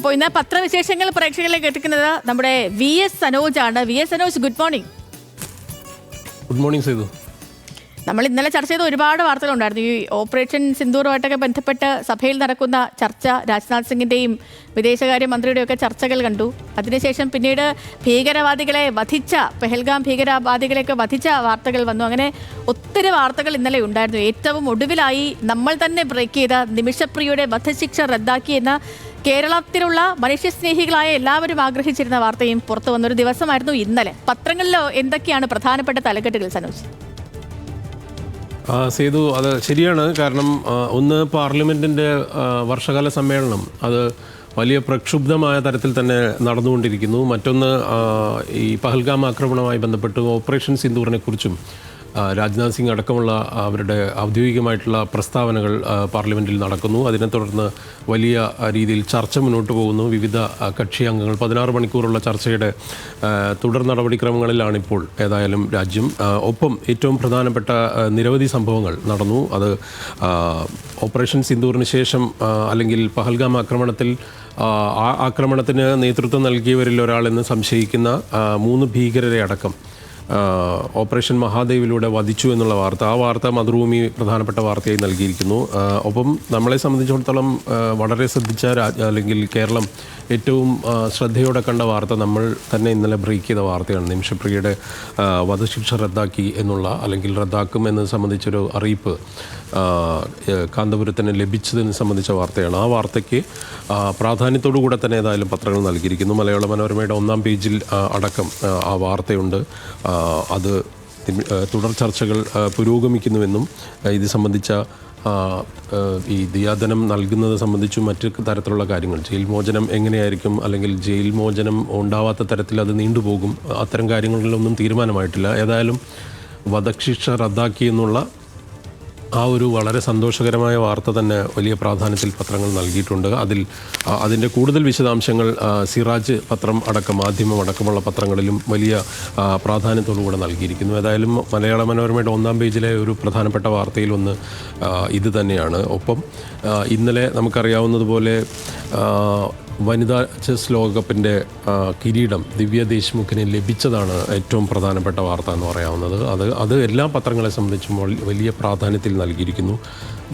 അപ്പോൾ ഇന്ന് പത്രവിശേഷങ്ങൾ പ്രേക്ഷകരിലേക്ക് എത്തിക്കുന്നത് നമ്മുടെ VS സനോജ് ആണ്. VS Sanoj, good morning. Good morning Sethu. നമ്മൾ ഇന്നലെ ചർച്ച ചെയ്ത ഒരുപാട് വാർത്തകളുണ്ടായിരുന്നു. ഈ ഓപ്പറേഷൻ സിന്ദൂറുമായിട്ടൊക്കെ ബന്ധപ്പെട്ട് സഭയിൽ നടക്കുന്ന ചർച്ച, രാജ്നാഥ് സിംഗിൻ്റെയും വിദേശകാര്യമന്ത്രിയുടെയും ഒക്കെ ചർച്ചകൾ കണ്ടു. അതിനുശേഷം പിന്നീട് ഭീകരവാദികളെ വധിച്ച, പെഹൽഗാം ഭീകരവാദികളെയൊക്കെ വധിച്ച വാർത്തകൾ വന്നു. അങ്ങനെ ഒത്തിരി വാർത്തകൾ ഇന്നലെ ഉണ്ടായിരുന്നു. ഏറ്റവും ഒടുവിലായി നമ്മൾ തന്നെ ബ്രേക്ക് ചെയ്ത നിമിഷപ്രിയയുടെ വധശിക്ഷ റദ്ദാക്കിയെന്ന കേരളത്തിലുള്ള മനുഷ്യസ്നേഹികളായ എല്ലാവരും ആഗ്രഹിച്ചിരുന്ന വാർത്തയും പുറത്തു വന്നൊരു ദിവസമായിരുന്നു ഇന്നലെ. പത്രങ്ങളിലോ എന്തൊക്കെയാണ് പ്രധാനപ്പെട്ട തലക്കെട്ടുകൾ സനോജ്? സേതു, അത് ശരിയാണ്. കാരണം ഒന്ന്, പാർലമെൻറ്റിൻ്റെ വർഷകാല സമ്മേളനം അത് വലിയ പ്രക്ഷുബ്ധമായ തരത്തിൽ തന്നെ നടന്നുകൊണ്ടിരിക്കുന്നു. മറ്റൊന്ന്, ഈ പഹൽഗാം ആക്രമണവുമായി ബന്ധപ്പെട്ട് ഓപ്പറേഷൻ സിന്ദൂറിനെ കുറിച്ചും രാജ്നാഥ് സിംഗ് അടക്കമുള്ള അവരുടെ ഔദ്യോഗികമായിട്ടുള്ള പ്രസ്താവനകൾ പാർലമെൻറ്റിൽ നടക്കുന്നു. അതിനെ തുടർന്ന് വലിയ രീതിയിൽ ചർച്ച മുന്നോട്ട് പോകുന്നു. വിവിധ കക്ഷി അംഗങ്ങൾ 16 മണിക്കൂറുള്ള ചർച്ചയുടെ തുടർ നടപടിക്രമങ്ങളിലാണിപ്പോൾ ഏതായാലും രാജ്യം. ഒപ്പം ഏറ്റവും പ്രധാനപ്പെട്ട നിരവധി സംഭവങ്ങൾ നടന്നു. അത് ഓപ്പറേഷൻ സിന്ദൂറിന് ശേഷം അല്ലെങ്കിൽ പഹൽഗാം ആക്രമണത്തിന് നേതൃത്വം നൽകിയവരിൽ ഒരാളെന്ന് സംശയിക്കുന്ന 3 ഭീകരരെ അടക്കം ഓപ്പറേഷൻ മഹാദേവിലൂടെ വധിച്ചു എന്നുള്ള വാർത്ത, ആ വാർത്ത മാതൃഭൂമി പ്രധാനപ്പെട്ട വാർത്തയായി നൽകിയിരിക്കുന്നു. ഒപ്പം നമ്മളെ സംബന്ധിച്ചിടത്തോളം വളരെ ശ്രദ്ധിച്ച അല്ലെങ്കിൽ കേരളം ഏറ്റവും ശ്രദ്ധയോടെ കണ്ട വാർത്ത നമ്മൾ തന്നെ ഇന്നലെ ബ്രേക്ക് ചെയ്ത വാർത്തയാണ്. നിമിഷപ്രിയയുടെ വധശിക്ഷ റദ്ദാക്കി എന്നുള്ള, അല്ലെങ്കിൽ റദ്ദാക്കും എന്നത് സംബന്ധിച്ചൊരു അറിയിപ്പ് കാന്തപുരത്തിന് ലഭിച്ചതിനെ സംബന്ധിച്ച വാർത്തയാണ്. ആ വാർത്തയ്ക്ക് പ്രാധാന്യത്തോടു കൂടെ തന്നെ ഏതായാലും പത്രങ്ങൾ നൽകിയിരിക്കുന്നു. മലയാള മനോരമയുടെ 1-ാം പേജിൽ അടക്കം ആ വാർത്തയുണ്ട്. അത് തുടർ ചർച്ചകൾ പുരോഗമിക്കുന്നുവെന്നും ഇത് സംബന്ധിച്ച ഈ ദിയാദനം നൽകുന്നത് സംബന്ധിച്ചും മറ്റ് തരത്തിലുള്ള കാര്യങ്ങൾ, ജയിൽ മോചനം എങ്ങനെയായിരിക്കും, അല്ലെങ്കിൽ ജയിൽ മോചനം ഉണ്ടാവാത്ത തരത്തിൽ അത് നീണ്ടുപോകും, അത്തരം കാര്യങ്ങളിലൊന്നും തീരുമാനമായിട്ടില്ല. ഏതായാലും വധശിക്ഷ റദ്ദാക്കി എന്നുള്ള ആ ഒരു വളരെ സന്തോഷകരമായ വാർത്ത തന്നെ വലിയ പ്രാധാന്യത്തിൽ പത്രങ്ങൾ നൽകിയിട്ടുണ്ട്. അതിൻ്റെ കൂടുതൽ വിശദാംശങ്ങൾ സിറാജ് പത്രം അടക്കം, മാധ്യമം അടക്കമുള്ള പത്രങ്ങളിലും വലിയ പ്രാധാന്യത്തോടുകൂടെ നൽകിയിരിക്കുന്നു. ഏതായാലും മലയാള മനോരമയുടെ 1-ാം പേജിലെ ഒരു പ്രധാനപ്പെട്ട വാർത്തയിലൊന്ന് ഇത് തന്നെയാണ്. ഒപ്പം ഇന്നലെ നമുക്കറിയാവുന്നതുപോലെ വനിതാ ചെസ് ലോകകപ്പിൻ്റെ കിരീടം ദിവ്യ ദേശ്മുഖിന് ലഭിച്ചതാണ് ഏറ്റവും പ്രധാനപ്പെട്ട വാർത്ത എന്ന് പറയാവുന്നത്. അത് എല്ലാ പത്രങ്ങളെ സംബന്ധിച്ചും വലിയ പ്രാധാന്യത്തിൽ നൽകിയിരിക്കുന്നു.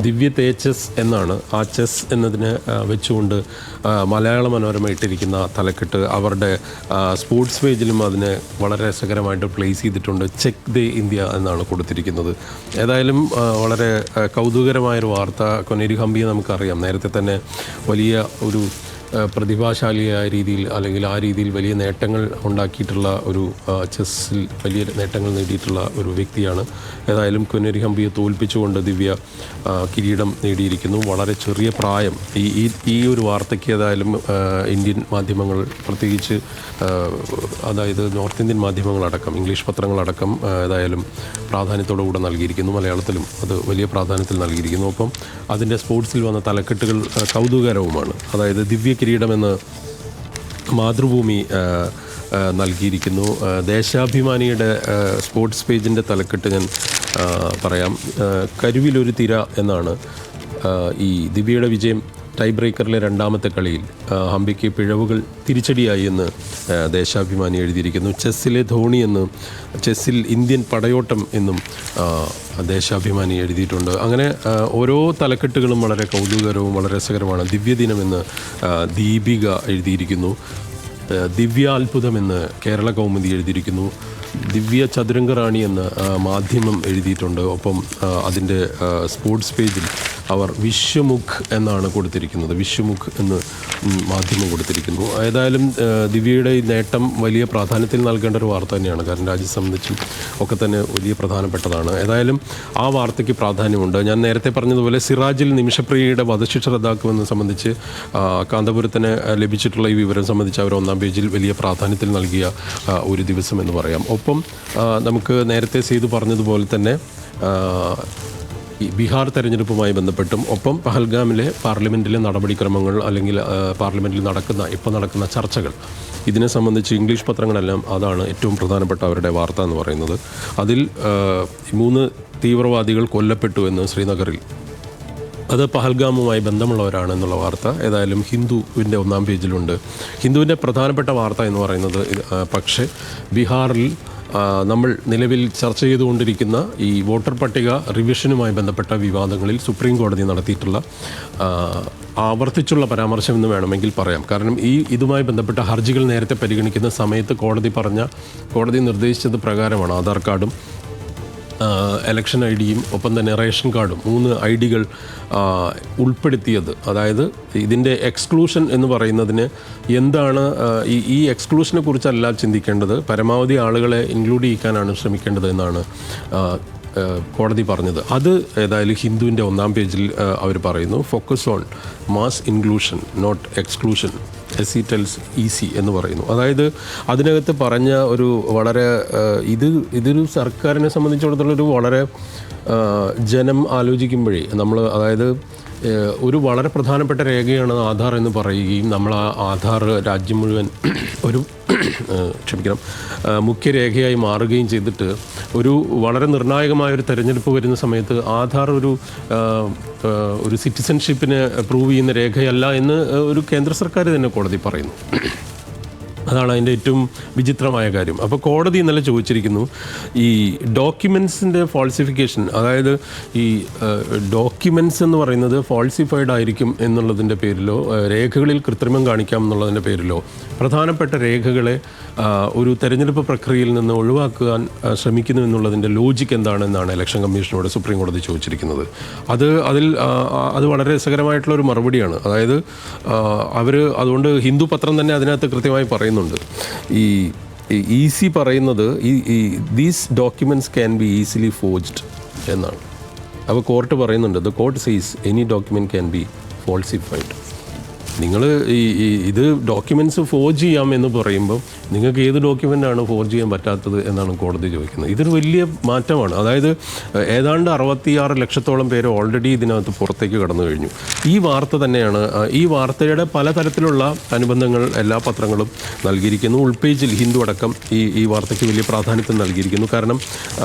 ദിവ്യ തേജസ് എന്നാണ് ആ ചെസ് എന്നതിന് വെച്ചുകൊണ്ട് മലയാള മനോരമ ഇട്ടിരിക്കുന്ന തലക്കെട്ട്. അവരുടെ സ്പോർട്സ് പേജിലും അതിനെ വളരെ രസകരമായിട്ട് പ്ലേസ് ചെയ്തിട്ടുണ്ട്. ചെക്ക് ദേ ഇന്ത്യ എന്നാണ് കൊടുത്തിരിക്കുന്നത്. ഏതായാലും വളരെ കൗതുകരമായൊരു വാർത്ത. കൊനേരി ഹംപിയെ നമുക്കറിയാം, നേരത്തെ തന്നെ വലിയ ഒരു പ്രതിഭാശാലിയായ രീതിയിൽ, അല്ലെങ്കിൽ ആ രീതിയിൽ വലിയ നേട്ടങ്ങൾ ഉണ്ടാക്കിയിട്ടുള്ള ഒരു ചെസ്സിൽ വലിയ നേട്ടങ്ങൾ നേടിയിട്ടുള്ള ഒരു വ്യക്തിയാണ്. ഏതായാലും കൊനേരി ഹംപിയെ തോൽപ്പിച്ചുകൊണ്ട് ദിവ്യ കിരീടം നേടിയിരിക്കുന്നു. വളരെ ചെറിയ പ്രായം. ഈ ഒരു വാർത്തയ്ക്ക് ഏതായാലും ഇന്ത്യൻ മാധ്യമങ്ങൾ, പ്രത്യേകിച്ച് അതായത് നോർത്ത് ഇന്ത്യൻ മാധ്യമങ്ങളടക്കം, ഇംഗ്ലീഷ് പത്രങ്ങളടക്കം ഏതായാലും പ്രാധാന്യത്തോടു കൂടെ നൽകിയിരിക്കുന്നു. മലയാളത്തിലും അത് വലിയ പ്രാധാന്യത്തിൽ നൽകിയിരിക്കുന്നു. ഒപ്പം അതിൻ്റെ സ്പോർട്സിൽ വന്ന തലക്കെട്ടുകൾ കൗതുകകരവുമാണ്. അതായത് ദിവ്യ കിരീടമെന്ന് മാതൃഭൂമി നൽകിയിരിക്കുന്നു. ദേശാഭിമാനിയുടെ സ്പോർട്സ് പേജിൻ്റെ തലക്കെട്ട് ഞാൻ പറയാം. കരുവിലൊരു തിര എന്നാണ്. ഈ ദിവ്യയുടെ വിജയം ടൈ ബ്രേക്കറിലെ 2ാമത്തെ കളിയിൽ ഹംപിക്ക് പിഴവുകൾ തിരിച്ചടിയായി എന്ന് ദേശാഭിമാനി എഴുതിയിരിക്കുന്നു. ചെസ്സിലെ ധോണി എന്നും ചെസ്സിൽ ഇന്ത്യൻ പടയോട്ടം എന്നും ദേശാഭിമാനി എഴുതിയിട്ടുണ്ട്. അങ്ങനെ ഓരോ തലക്കെട്ടുകളും വളരെ കൗതുകകരവും വളരെ രസകരമാണ്. ദിവ്യദിനമെന്ന് ദീപിക എഴുതിയിരിക്കുന്നു. ദിവ്യാത്ഭുതമെന്ന് കേരള കൗമുദി എഴുതിയിരിക്കുന്നു. ദിവ്യ ചതുരംഗറാണി എന്ന് മാധ്യമം എഴുതിയിട്ടുണ്ട്. ഒപ്പം അതിൻ്റെ സ്പോർട്സ് പേജിൽ അവർ വിശ്വമുഖ് എന്നാണ് കൊടുത്തിരിക്കുന്നത്. വിശ്വമുഖ് എന്ന് മാധ്യമം കൊടുത്തിരിക്കുന്നു. ഏതായാലും ദിവ്യയുടെ ഈ നേട്ടം വലിയ പ്രാധാന്യത്തിൽ നൽകേണ്ട ഒരു വാർത്ത തന്നെയാണ്. കാരണം രാജ്യത്തെ സംബന്ധിച്ചും ഒക്കെ തന്നെ വലിയ പ്രധാനപ്പെട്ടതാണ്. ഏതായാലും ആ വാർത്തയ്ക്ക് പ്രാധാന്യമുണ്ട്. ഞാൻ നേരത്തെ പറഞ്ഞതുപോലെ സിറാജിൽ നിമിഷപ്രിയയുടെ വധശിക്ഷ റദ്ദാക്കുമെന്ന് സംബന്ധിച്ച് കാന്തപുരത്തിന് ലഭിച്ചിട്ടുള്ള ഈ വിവരം സംബന്ധിച്ച് അവർ 1-ാം പേജിൽ വലിയ പ്രാധാന്യത്തിൽ നൽകിയ ഒരു ദിവസം എന്ന് പറയാം. ഒപ്പം നമുക്ക് നേരത്തെ ചെയ്തു പറഞ്ഞതുപോലെ തന്നെ ഈ ബീഹാർ തെരഞ്ഞെടുപ്പുമായി ബന്ധപ്പെട്ടും, ഒപ്പം പഹൽഗാമിലെ പാർലമെൻറ്റിലെ നടപടിക്രമങ്ങൾ, അല്ലെങ്കിൽ പാർലമെൻറ്റിൽ ഇപ്പോൾ നടക്കുന്ന ചർച്ചകൾ, ഇതിനെ സംബന്ധിച്ച് ഇംഗ്ലീഷ് പത്രങ്ങളെല്ലാം അതാണ് ഏറ്റവും പ്രധാനപ്പെട്ട അവരുടെ വാർത്ത എന്ന് പറയുന്നത്. അതിൽ 3 തീവ്രവാദികൾ കൊല്ലപ്പെട്ടു എന്ന് ശ്രീനഗറിൽ അത് പഹൽഗാമുമായി ബന്ധമുള്ളവരാണ് എന്നുള്ള വാർത്ത ഏതായാലും ഹിന്ദുവിൻ്റെ 1-ാം പേജിലുണ്ട്. ഹിന്ദുവിൻ്റെ പ്രധാനപ്പെട്ട വാർത്ത എന്ന് പറയുന്നത് പക്ഷേ ബീഹാറിൽ നമ്മൾ നിലവിൽ ചർച്ച ചെയ്തുകൊണ്ടിരിക്കുന്ന ഈ വോട്ടർ പട്ടിക റിവിഷനുമായി ബന്ധപ്പെട്ട വിവാദങ്ങളിൽ സുപ്രീം കോടതി നടത്തിയിട്ടുള്ള ആവർത്തിച്ചുള്ള പരാമർശം എന്ന് വേണമെങ്കിൽ പറയാം. കാരണം ഇതുമായി ബന്ധപ്പെട്ട ഹർജികൾ നേരത്തെ പരിഗണിക്കുന്ന സമയത്ത് കോടതി നിർദ്ദേശിച്ചത് പ്രകാരമാണ് ആധാർ കാർഡും ഇലക്ഷൻ ഐ ഡിയും ഒപ്പം തന്നെ റേഷൻ കാർഡും 3 ID-കൾ ഉൾപ്പെടുത്തിയത്. അതായത് ഇതിൻ്റെ എക്സ്ക്ലൂഷൻ എന്ന് പറയുന്നതിന് എന്താണ് ഈ എക്സ്ക്ലൂഷനെ കുറിച്ചല്ല ചിന്തിക്കേണ്ടത്, പരമാവധി ആളുകളെ ഇൻക്ലൂഡ് ചെയ്യിക്കാനാണ് ശ്രമിക്കേണ്ടത് എന്നാണ് കോടതി പറഞ്ഞത്. അത് ഏതായാലും ഹിന്ദുവിൻ്റെ 1-ാം പേജിൽ അവർ പറയുന്നു, focus on mass inclusion not exclusion SE tells EC എന്ന് പറയുന്നു. അതായത് അതിനകത്ത് പറഞ്ഞ ഒരു വളരെ ഇതൊരു സർക്കാരിനെ സംബന്ധിച്ചിടത്തോളം ഒരു വളരെ ജനം ആലോചിക്കുമ്പോഴേ അതായത് ഒരു വളരെ പ്രധാനപ്പെട്ട രേഖയാണ് ആധാർ എന്ന് പറയുകയും നമ്മൾ ആ ആധാർ രാജ്യം മുഴുവൻ ഒരു മുഖ്യ രേഖയായി മാറുകയും ചെയ്തിട്ട് ഒരു വളരെ നിർണായകമായൊരു തെരഞ്ഞെടുപ്പ് വരുന്ന സമയത്ത് ആധാർ ഒരു സിറ്റിസൺഷിപ്പിനെ പ്രൂവ് ചെയ്യുന്ന രേഖയല്ല എന്ന് ഒരു കേന്ദ്ര സർക്കാർ തന്നെ കോടതി പറയുന്നു. അതാണ് അതിൻ്റെ ഏറ്റവും വിചിത്രമായ കാര്യം. അപ്പോൾ കോടതി ഇന്നലെ ചോദിച്ചിരിക്കുന്നു, ഈ ഡോക്യുമെൻസിൻ്റെ ഫാൾസിഫിക്കേഷൻ, അതായത് ഈ ഡോക്യുമെൻറ്റ്സ് എന്ന് പറയുന്നത് ഫാൾസിഫൈഡ് ആയിരിക്കും എന്നുള്ളതിൻ്റെ പേരിലോ രേഖകളിൽ കൃത്രിമം കാണിക്കാം എന്നുള്ളതിൻ്റെ പേരിലോ പ്രധാനപ്പെട്ട രേഖകളെ ഒരു തെരഞ്ഞെടുപ്പ് പ്രക്രിയയിൽ നിന്ന് ഒഴിവാക്കാൻ ശ്രമിക്കുന്നു എന്നുള്ളതിൻ്റെ ലോജിക്ക് എന്താണെന്നാണ് ഇലക്ഷൻ കമ്മീഷനോട് സുപ്രീം കോടതി ചോദിച്ചിരിക്കുന്നത്. അത് വളരെ രസകരമായിട്ടുള്ള ഒരു മറുപടിയാണ്. അതായത് അതുകൊണ്ട് ഹിന്ദു പത്രം തന്നെ അതിനകത്ത് കൃത്യമായി പറയുന്നുണ്ട്, ഈ EC പറയുന്നത് these documents can be easily forged എന്നാണ്. അപ്പോൾ കോർട്ട് പറയുന്നുണ്ട്, ദ കോർട്ട് സീസ് എനി ഡോക്യുമെൻറ്റ് ക്യാൻ ബി ഫോൾസിഫൈഡ്. നിങ്ങൾ ഇത് ഡോക്യുമെൻറ്റ്സ് ഫോർജ് ചെയ്യാം എന്ന് പറയുമ്പോൾ നിങ്ങൾക്ക് ഏത് ഡോക്യുമെൻ്റാണ് ഫോർജ് ചെയ്യാൻ പറ്റാത്തത് എന്നാണ് കോടതി ചോദിക്കുന്നത്. ഇതൊരു വലിയ മാറ്റമാണ്. അതായത് ഏതാണ്ട് 66 ലക്ഷത്തോളം പേര് ഓൾറെഡി ഇതിനകത്ത് പുറത്തേക്ക് കടന്നു കഴിഞ്ഞു. ഈ വാർത്ത തന്നെയാണ്, ഈ വാർത്തയുടെ പലതരത്തിലുള്ള അനുബന്ധങ്ങൾ എല്ലാ പത്രങ്ങളും നൽകിയിരിക്കുന്നു. ഉൾപേജിൽ ഹിന്ദു അടക്കം ഈ വാർത്തയ്ക്ക് വലിയ പ്രാധാന്യം നൽകിയിരിക്കുന്നു. കാരണം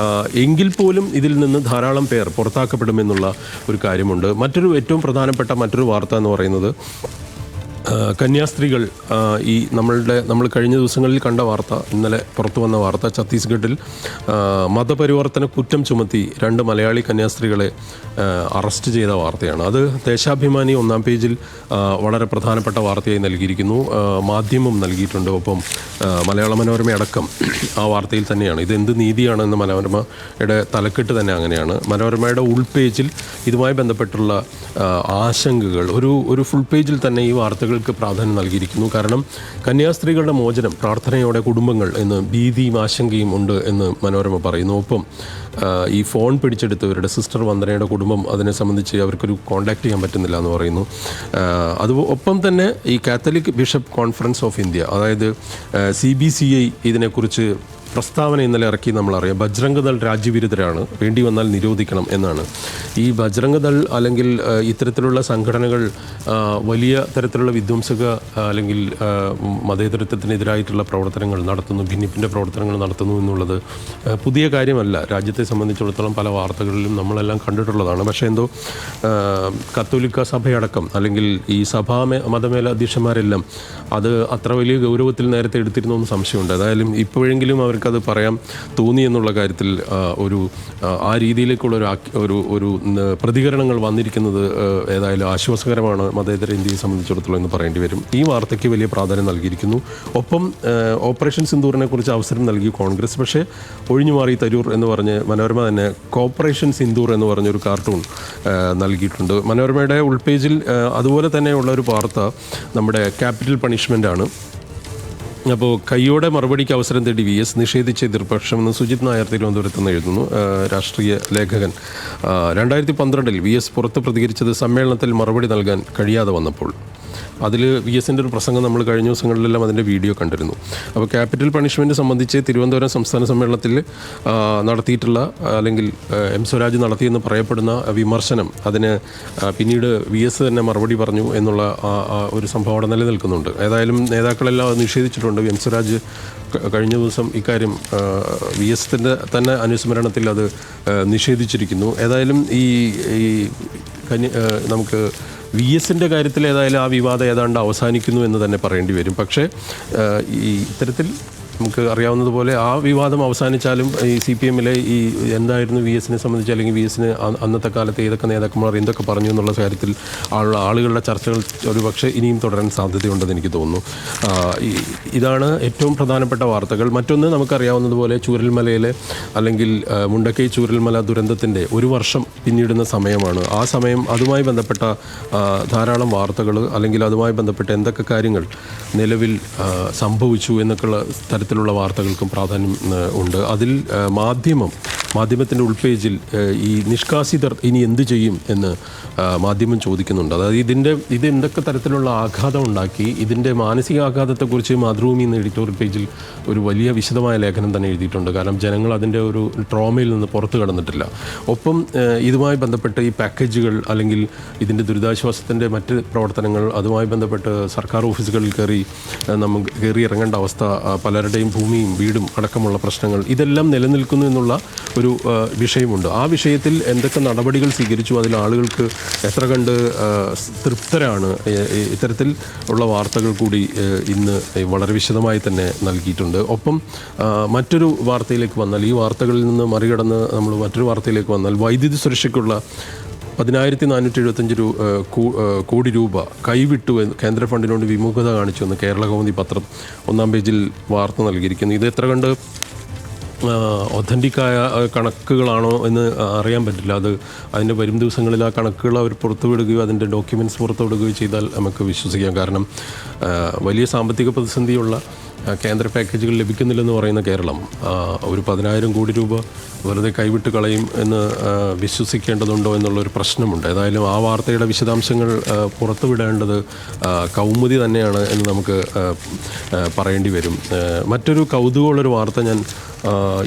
എങ്കിൽ പോലും ഇതിൽ നിന്ന് ധാരാളം പേർ പുറത്താക്കപ്പെടുമെന്നുള്ള ഒരു കാര്യമുണ്ട്. ഏറ്റവും പ്രധാനപ്പെട്ട മറ്റൊരു വാർത്ത എന്ന് പറയുന്നത് കന്യാസ്ത്രീകൾ നമ്മൾ കഴിഞ്ഞ ദിവസങ്ങളിൽ കണ്ട വാർത്ത, ഇന്നലെ പുറത്തു വന്ന വാർത്ത, ഛത്തീസ്ഗഡിൽ മതപരിവർത്തന കുറ്റം ചുമത്തി 2 മലയാളി കന്യാസ്ത്രീകളെ അറസ്റ്റ് ചെയ്ത വാർത്തയാണ്. അത് ദേശാഭിമാനി 1-ാം പേജിൽ വളരെ പ്രധാനപ്പെട്ട വാർത്തയായി നൽകിയിരിക്കുന്നു. മാധ്യമം നൽകിയിട്ടുണ്ട്. ഒപ്പം മലയാള മനോരമ അടക്കം ആ വാർത്തയിൽ തന്നെയാണ്. ഇതെന്ത് നീതിയാണെന്ന് മനോരമയുടെ തലക്കെട്ട് തന്നെ അങ്ങനെയാണ്. മനോരമയുടെ ഉൾപേജിൽ ഇതുമായി ബന്ധപ്പെട്ടുള്ള ആശങ്കകൾ ഒരു ഫുൾ പേജിൽ തന്നെ ഈ വാർത്തകൾക്ക് പ്രാധാന്യം നൽകിയിരിക്കുന്നു. കാരണം കന്യാസ്ത്രീകളുടെ മോചനം പ്രാർത്ഥനയോടെ കുടുംബങ്ങൾ എന്ന് ഭീതിയും ആശങ്കയും ഉണ്ട് എന്ന് മനോരമ പറയുന്നു. ഒപ്പം ഈ ഫോൺ പിടിച്ചെടുത്തവരുടെ സിസ്റ്റർ വന്ദനയുടെ കുടുംബം അതിനെ സംബന്ധിച്ച് അവർക്കൊരു കോൺടാക്ട് ചെയ്യാൻ പറ്റുന്നില്ല എന്ന് പറയുന്നു. ഒപ്പം തന്നെ ഈ Catholic bishop conference of India, അതായത് CBCI ഇതിനെക്കുറിച്ച് പ്രസ്താവന ഇന്നലെ ഇറക്കി. നമ്മളറിയാം, ബജ്രംഗദൾ രാജ്യവിരുദ്ധരാണ്, വേണ്ടി വന്നാൽ നിരോധിക്കണം എന്നാണ്. ഈ ബജ്രംഗദൾ അല്ലെങ്കിൽ ഇത്തരത്തിലുള്ള സംഘടനകൾ വലിയ തരത്തിലുള്ള വിധ്വംസക അല്ലെങ്കിൽ മതേതരത്വത്തിനെതിരായിട്ടുള്ള പ്രവർത്തനങ്ങൾ നടത്തുന്നു, ഭിന്നിപ്പിൻ്റെ പ്രവർത്തനങ്ങൾ നടത്തുന്നു എന്നുള്ളത് പുതിയ കാര്യമല്ല. രാജ്യത്തെ സംബന്ധിച്ചിടത്തോളം പല വാർത്തകളിലും നമ്മളെല്ലാം കണ്ടിട്ടുള്ളതാണ്. പക്ഷേ എന്തോ കത്തോലിക്ക സഭയടക്കം അല്ലെങ്കിൽ ഈ മതമേലധ്യക്ഷന്മാരെല്ലാം അത് അത്ര വലിയ ഗൗരവത്തിൽ നേരത്തെ എടുത്തിരുന്നു എന്ന് സംശയമുണ്ട്. ഏതായാലും ഇപ്പോഴെങ്കിലും അവർക്കത് പറയാൻ തോന്നി എന്നുള്ള കാര്യത്തിൽ ആ രീതിയിലേക്കുള്ള ഒരു പ്രതികരണങ്ങൾ വന്നിരിക്കുന്നത് ഏതായാലും ആശ്വാസകരമാണ് മതേതര ഇന്ത്യയെ സംബന്ധിച്ചിടത്തോളം എന്ന് പറയേണ്ടി വരും. ഈ വാർത്തയ്ക്ക് വലിയ പ്രാധാന്യം നൽകിയിരിക്കുന്നു. ഒപ്പം ഓപ്പറേഷൻ സിന്ദൂറിനെ കുറിച്ച് അവസരം നൽകി കോൺഗ്രസ്, പക്ഷേ ഒഴിഞ്ഞുമാറി തരൂർ എന്ന് പറഞ്ഞ് മനോരമ തന്നെ കോപ്പറേഷൻ സിന്ദൂർ എന്ന് പറഞ്ഞൊരു കാർട്ടൂൺ നൽകിയിട്ടുണ്ട്. മനോരമയുടെ ഉൾപേജിൽ അതുപോലെ തന്നെയുള്ള ഒരു വാർത്ത നമ്മുടെ ക്യാപിറ്റൽ പണിഷ്മെൻ്റാണ്. അപ്പോൾ കയ്യോടെ മറുപടിക്ക് അവസരം തേടി VS നിഷേധിച്ച എതിർപക്ഷമെന്ന് സുജിത് നായർ തിരുവനന്തപുരത്ത് നിന്ന് എഴുതുന്നു. രാഷ്ട്രീയ ലേഖകൻ. 2012 VS പുറത്ത് പ്രതികരിച്ചത് സമ്മേളനത്തിൽ മറുപടി നൽകാൻ കഴിയാതെ വന്നപ്പോൾ. അതിൽ VSൻ്റെ ഒരു പ്രസംഗം നമ്മൾ കഴിഞ്ഞ ദിവസങ്ങളിലെല്ലാം അതിൻ്റെ വീഡിയോ കണ്ടിരുന്നു. അപ്പോൾ ക്യാപിറ്റൽ പണിഷ്മെൻറ്റ് സംബന്ധിച്ച് തിരുവനന്തപുരം സംസ്ഥാന സമ്മേളനത്തിൽ നടത്തിയിട്ടുള്ള അല്ലെങ്കിൽ M സ്വരാജ് നടത്തിയെന്ന് പറയപ്പെടുന്ന വിമർശനം, അതിന് പിന്നീട് VS തന്നെ മറുപടി പറഞ്ഞു എന്നുള്ള ഒരു സംഭവം അവിടെ നിലനിൽക്കുന്നുണ്ട്. ഏതായാലും നേതാക്കളെല്ലാം അത് നിഷേധിച്ചിട്ടുണ്ട്. M സ്വരാജ് കഴിഞ്ഞ ദിവസം ഇക്കാര്യം VSൻ്റെ തന്നെ അനുസ്മരണത്തിൽ അത് നിഷേധിച്ചിരിക്കുന്നു. ഏതായാലും ഈ നമുക്ക് VS-ൻ്റെ കാര്യത്തിൽ ഏതായാലും ആ വിവാദം ഏതാണ്ട് അവസാനിക്കുന്നു എന്ന് തന്നെ പറയേണ്ടി വരും. പക്ഷേ ഈ ഇത്തരത്തിൽ നമുക്ക് അറിയാവുന്നതുപോലെ ആ വിവാദം അവസാനിച്ചാലും ഈ CPM-ലെ ഈ എന്തായിരുന്നു VS-നെ സംബന്ധിച്ച്, അല്ലെങ്കിൽ VS-ന് അന്നത്തെ കാലത്ത് ഏതൊക്കെ നേതാക്കന്മാർ എന്തൊക്കെ പറഞ്ഞു എന്നുള്ള കാര്യത്തിൽ ആളുകളുടെ ചർച്ചകൾ ഒരു പക്ഷേ ഇനിയും തുടരാൻ സാധ്യതയുണ്ടെന്ന് എനിക്ക് തോന്നുന്നു. ഇതാണ് ഏറ്റവും പ്രധാനപ്പെട്ട വാർത്തകൾ. മറ്റൊന്ന് നമുക്കറിയാവുന്നതുപോലെ ചൂരൽമലയിലെ അല്ലെങ്കിൽ മുണ്ടക്കൈ ചൂരൽമല ദുരന്തത്തിൻ്റെ 1 വർഷം പിന്നിടുന്ന സമയമാണ്. ആ സമയം അതുമായി ബന്ധപ്പെട്ട ധാരാളം വാർത്തകൾ അല്ലെങ്കിൽ അതുമായി ബന്ധപ്പെട്ട എന്തൊക്കെ കാര്യങ്ങൾ നിലവിൽ സംഭവിച്ചു എന്നൊക്കെയുള്ള തരത്തിലുള്ള വാർത്തകൾക്കും പ്രാധാന്യം ഉണ്ട്. അതിൽ മാധ്യമത്തിൻ്റെ ഉൾപേജിൽ ഈ നിഷ്കാസിതർ ഇനി എന്ത് ചെയ്യും എന്ന് മാധ്യമം ചോദിക്കുന്നുണ്ട്. അതായത് ഇത് എന്തൊക്കെ തരത്തിലുള്ള ആഘാതം ഉണ്ടാക്കി, ഇതിൻ്റെ മാനസികാഘാതത്തെക്കുറിച്ച് മാതൃഭൂമി എന്ന എഡിറ്റോറിയൽ പേജിൽ ഒരു വലിയ വിശദമായ ലേഖനം തന്നെ എഴുതിയിട്ടുണ്ട്. കാരണം ജനങ്ങൾ അതിൻ്റെ ഒരു ട്രോമയിൽ നിന്ന് പുറത്തു കടന്നിട്ടില്ല. ഒപ്പം ഇതുമായി ബന്ധപ്പെട്ട് ഈ പാക്കേജുകൾ അല്ലെങ്കിൽ ഇതിൻ്റെ ദുരിതാശ്വാസത്തിൻ്റെ മറ്റ് പ്രവർത്തനങ്ങൾ, അതുമായി ബന്ധപ്പെട്ട് സർക്കാർ ഓഫീസുകളിൽ കയറി ഇറങ്ങേണ്ട അവസ്ഥ, പലരുടെയും ഭൂമിയും വീടും അടക്കമുള്ള പ്രശ്നങ്ങൾ, ഇതെല്ലാം നിലനിൽക്കുന്നു എന്നുള്ള ഒരു വിഷയമുണ്ട്. ആ വിഷയത്തിൽ എന്തൊക്കെ നടപടികൾ സ്വീകരിച്ചു, അതിൽ ആളുകൾക്ക് എത്ര കണ്ട് തൃപ്തരാണ്, ഇത്തരത്തിൽ ഉള്ള വാർത്തകൾ കൂടി ഇന്ന് വളരെ വിശദമായി തന്നെ നൽകിയിട്ടുണ്ട്. ഒപ്പം മറ്റൊരു വാർത്തയിലേക്ക് വന്നാൽ, ഈ വാർത്തകളിൽ നിന്ന് മറികടന്ന് നമ്മൾ മറ്റൊരു വാർത്തയിലേക്ക് വന്നാൽ, വൈദ്യുതി സുരക്ഷയ്ക്കുള്ള 1475 കോടി രൂപ കൈവിട്ടു എന്ന് കേന്ദ്ര ഫണ്ടിനോട് വിമുഖത കാണിച്ചു എന്ന് കേരള കൗമുദി പത്രം 1-ാം പേജിൽ വാർത്ത നൽകിയിരിക്കുന്നു. ഇത് എത്ര കണ്ട് ഒതൻറ്റിക്കായ കണക്കുകളാണോ എന്ന് അറിയാൻ പറ്റില്ല. അതിൻ്റെ വരും ദിവസങ്ങളിൽ ആ കണക്കുകൾ അവർ പുറത്തുവിടുകയോ അതിൻ്റെ ഡോക്യുമെൻറ്റ്സ് പുറത്തുവിടുകയോ ചെയ്താൽ നമുക്ക് വിശ്വസിക്കാം. കാരണം വലിയ സാമ്പത്തിക പ്രതിസന്ധിയുള്ള കേന്ദ്ര പാക്കേജുകൾ ലഭിക്കുന്നില്ലെന്ന് പറയുന്ന കേരളം ഒരു 10,000 കോടി രൂപ വെറുതെ കൈവിട്ട് കളയും എന്ന് വിശ്വസിക്കേണ്ടതുണ്ടോ എന്നുള്ളൊരു പ്രശ്നമുണ്ട്. ഏതായാലും ആ വാർത്തയുടെ വിശദാംശങ്ങൾ പുറത്തുവിടേണ്ടത് കൗമുദി തന്നെയാണ് എന്ന് നമുക്ക് പറയേണ്ടി വരും. മറ്റൊരു കൗതുകമുള്ളൊരു വാർത്ത ഞാൻ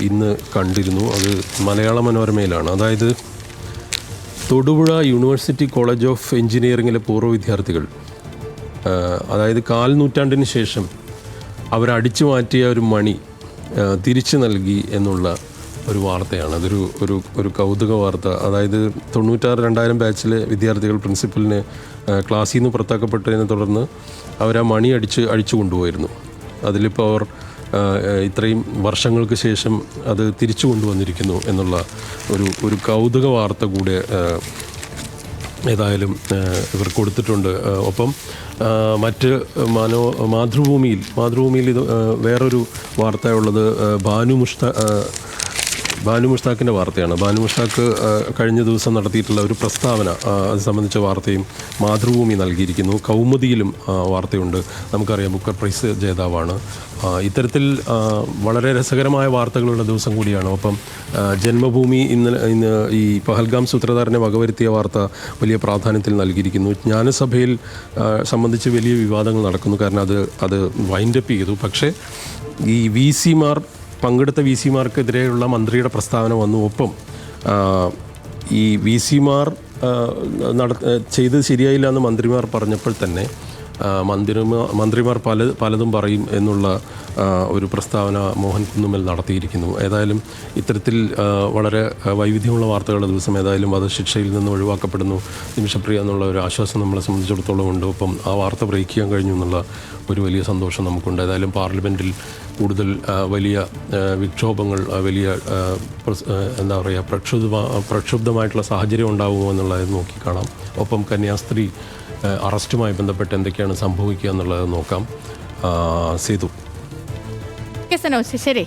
ഇന്ന് കണ്ടിരുന്നു. അത് മലയാള മനോരമയിലാണ്. അതായത് തൊടുപുഴ യൂണിവേഴ്സിറ്റി കോളേജ് ഓഫ് എഞ്ചിനീയറിംഗിലെ പൂർവ്വ വിദ്യാർത്ഥികൾ, അതായത് 1/4 നൂറ്റാണ്ടിന് ശേഷം അവരടിച്ചു മാറ്റിയ ഒരു മണി തിരിച്ചു നൽകി എന്നുള്ള ഒരു വാർത്തയാണ്. അതൊരു ഒരു കൗതുക വാർത്ത. അതായത് 96-2000 ബാച്ചിലെ വിദ്യാർത്ഥികൾ പ്രിൻസിപ്പലിന് ക്ലാസ്സിൽ നിന്ന് പുറത്താക്കപ്പെട്ടതിനെ തുടർന്ന് അവർ ആ മണി അടിച്ചു കൊണ്ടുപോയിരുന്നു. അതിലിപ്പോൾ അവർ ഇത്രയും വർഷങ്ങൾക്ക് ശേഷം അത് തിരിച്ചു കൊണ്ടുവന്നിരിക്കുന്നു എന്നുള്ള ഒരു കൗതുക വാർത്ത കൂടെ ഏതായാലും ഇവർ കൊടുത്തിട്ടുണ്ട്. ഒപ്പം മറ്റ് മാതൃഭൂമിയിൽ ഇത് വേറൊരു വാർത്തയുള്ളത് ബാനു മുഷ്താഖിൻ്റെ വാർത്തയാണ്. ബാനു മുഷ്താഖ് കഴിഞ്ഞ ദിവസം നടത്തിയിട്ടുള്ള ഒരു പ്രസ്താവന, അത് സംബന്ധിച്ച വാർത്തയും മാതൃഭൂമി നൽകിയിരിക്കുന്നു. കൗമുദിയിലും വാർത്തയുണ്ട്. നമുക്കറിയാം ബുക്കർ പ്രൈസ് ജേതാവാണ്. ഇത്തരത്തിൽ വളരെ രസകരമായ വാർത്തകളുള്ള ദിവസം കൂടിയാണ്. ഒപ്പം ജന്മഭൂമി ഇന്ന് ഈ പഹൽഗാം സൂത്രധാരനെ വകവരുത്തിയ വാർത്ത വലിയ പ്രാധാന്യത്തിൽ നൽകിയിരിക്കുന്നു. ജ്ഞാനസഭയിൽ സംബന്ധിച്ച് വലിയ വിവാദങ്ങൾ നടക്കുന്നു. കാരണം അത് വൈൻഡപ്പ് ചെയ്തു. പക്ഷേ ഈ പങ്കെടുത്ത VC-മാർക്കെതിരെയുള്ള മന്ത്രിയുടെ പ്രസ്താവന വന്നു. ഒപ്പം ഈ VC-മാർ ചെയ്തത് ശരിയായില്ല എന്ന് മന്ത്രിമാർ പറഞ്ഞപ്പോൾ തന്നെ മന്ത്രിമാർ പലതും പറയും എന്നുള്ള ഒരു പ്രസ്താവന മോഹൻ കുന്നുമ്മൽ നടത്തിയിരിക്കുന്നു. ഏതായാലും ഇത്തരത്തിൽ വളരെ വൈവിധ്യമുള്ള വാർത്തകളുടെ ദിവസം. ഏതായാലും വധശിക്ഷയിൽ നിന്ന് ഒഴിവാക്കപ്പെടുന്നു നിമിഷപ്രിയ എന്നുള്ള ഒരു ആശ്വാസം നമ്മളെ സംബന്ധിച്ചിടത്തോളം ഉണ്ട്. ഒപ്പം ആ വാർത്ത ബ്രേക്ക് ചെയ്യാൻ കഴിഞ്ഞു എന്നുള്ള ഒരു വലിയ സന്തോഷം നമുക്കുണ്ട്. ഏതായാലും പാർലമെൻറ്റിൽ കൂടുതൽ വലിയ വിക്ഷോഭങ്ങൾ, വലിയ എന്താ പറയുക, പ്രക്ഷുബ്ധമായിട്ടുള്ള സാഹചര്യം ഉണ്ടാകുമോ എന്നുള്ളത് നോക്കിക്കാണാം. ഒപ്പം കന്യാസ്ത്രീ അറസ്റ്റുമായി ബന്ധപ്പെട്ട് എന്തൊക്കെയാണ് സംഭവിക്കുക എന്നുള്ളത് നോക്കാം. സേതു ശരി.